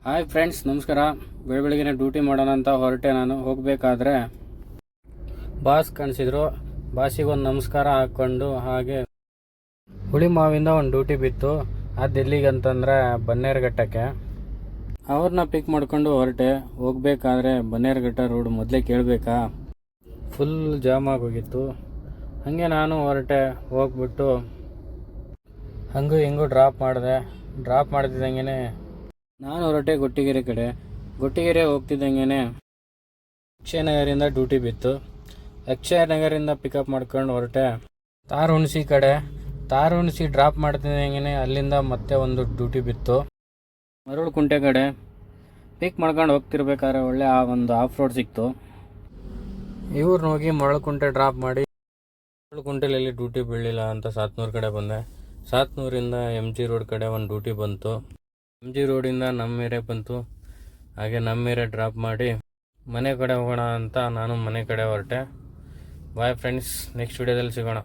Hi friends, ನಮಸ್ಕಾರ. ಬೆಳಗ್ಗೆ duty ಮಾಡೋಣ ಅಂತ ಹೊರಟೆ. ನಾನು ಹೋಗಬೇಕಾದ್ರೆ ಬಾಸ್ ಕಾಣಿಸಿದ್ರು. ಬಾಸಿಗೊಂದು ನಮಸ್ಕಾರ ಹಾಕ್ಕೊಂಡು ಹಾಗೆ ಹುಳಿ ಮಾವಿಂದ ಒಂದು ಡ್ಯೂಟಿ ಬಿತ್ತು. ಅದು ಎಲ್ಲಿಗಂತಂದರೆ ಬನ್ನೇರುಘಟ್ಟಕ್ಕೆ. ಅವ್ರನ್ನ ಪಿಕ್ ಮಾಡ್ಕೊಂಡು ಹೊರಟೆ. ಹೋಗ್ಬೇಕಾದ್ರೆ ಬನ್ನೇರುಘಟ್ಟ ರೋಡ್ ಮೊದಲೇ ಕೇಳಬೇಕಾ, ಫುಲ್ ಜಾಮ್ ಆಗೋಗಿತ್ತು. ಹಾಗೆ ನಾನು ಹೊರಟೆ. ಹೋಗ್ಬಿಟ್ಟು ಹಂಗೂ ಹಿಂಗೂ ಡ್ರಾಪ್ ಮಾಡ್ತಿದ್ದಂಗೆ ನಾನು ಹೊರಟೆ ಗೊಟ್ಟಿಗೆರೆ ಕಡೆ. ಗೊಟ್ಟಿಗೆರೆ ಹೋಗ್ತಿದ್ದಂಗೆ ಅಕ್ಷಯ ನಗರಿಂದ ಡ್ಯೂಟಿ ಬಿತ್ತು. ಅಕ್ಷಯ ನಗರಿಂದ ಪಿಕಪ್ ಮಾಡ್ಕೊಂಡು ಹೊರಟೆ ತಾರುಣಸಿ ಕಡೆ. ತಾರುಣಸಿ ಡ್ರಾಪ್ ಮಾಡ್ತಿದ್ದಂಗೆ ಅಲ್ಲಿಂದ ಮತ್ತೆ ಒಂದು ಡ್ಯೂಟಿ ಬಿತ್ತು ಮರಳುಕುಂಟೆ ಕಡೆ. ಪಿಕ್ ಮಾಡ್ಕೊಂಡು ಹೋಗ್ತಿರ್ಬೇಕಾದ್ರೆ ಒಳ್ಳೆ ಒಂದು ಆಫ್ ರೋಡ್ ಸಿಕ್ತು. ಇವ್ರನ್ನ ಹೋಗಿ ಮರಳುಕುಂಟೆ ಡ್ರಾಪ್ ಮಾಡಿ ಮರಳುಕುಂಟೆಯಲ್ಲಿ ಡ್ಯೂಟಿ ಬೀಳಲಿಲ್ಲ ಅಂತ ಸಾತ್ನೂರು ಕಡೆ ಬಂದೆ. ಸಾತ್ನೂರಿಂದ MG ರೋಡ್ ಕಡೆ ಒಂದು ಡ್ಯೂಟಿ ಬಂತು. MG ರೋಡಿಂದ ನಮ್ಮ ಏರಿಯಾ ಬಂತು. ಹಾಗೆ ನಮ್ಮ ಏರಿಯಾ ಡ್ರಾಪ್ ಮಾಡಿ ಮನೆ ಕಡೆ ಹೋಗೋಣ ಅಂತ ನಾನು ಮನೆ ಕಡೆ ಹೊರಟೆ. ಬಾಯ್ ಫ್ರೆಂಡ್ಸ್, ನೆಕ್ಸ್ಟ್ ವಿಡಿಯೋದಲ್ಲಿ ಸಿಗೋಣ.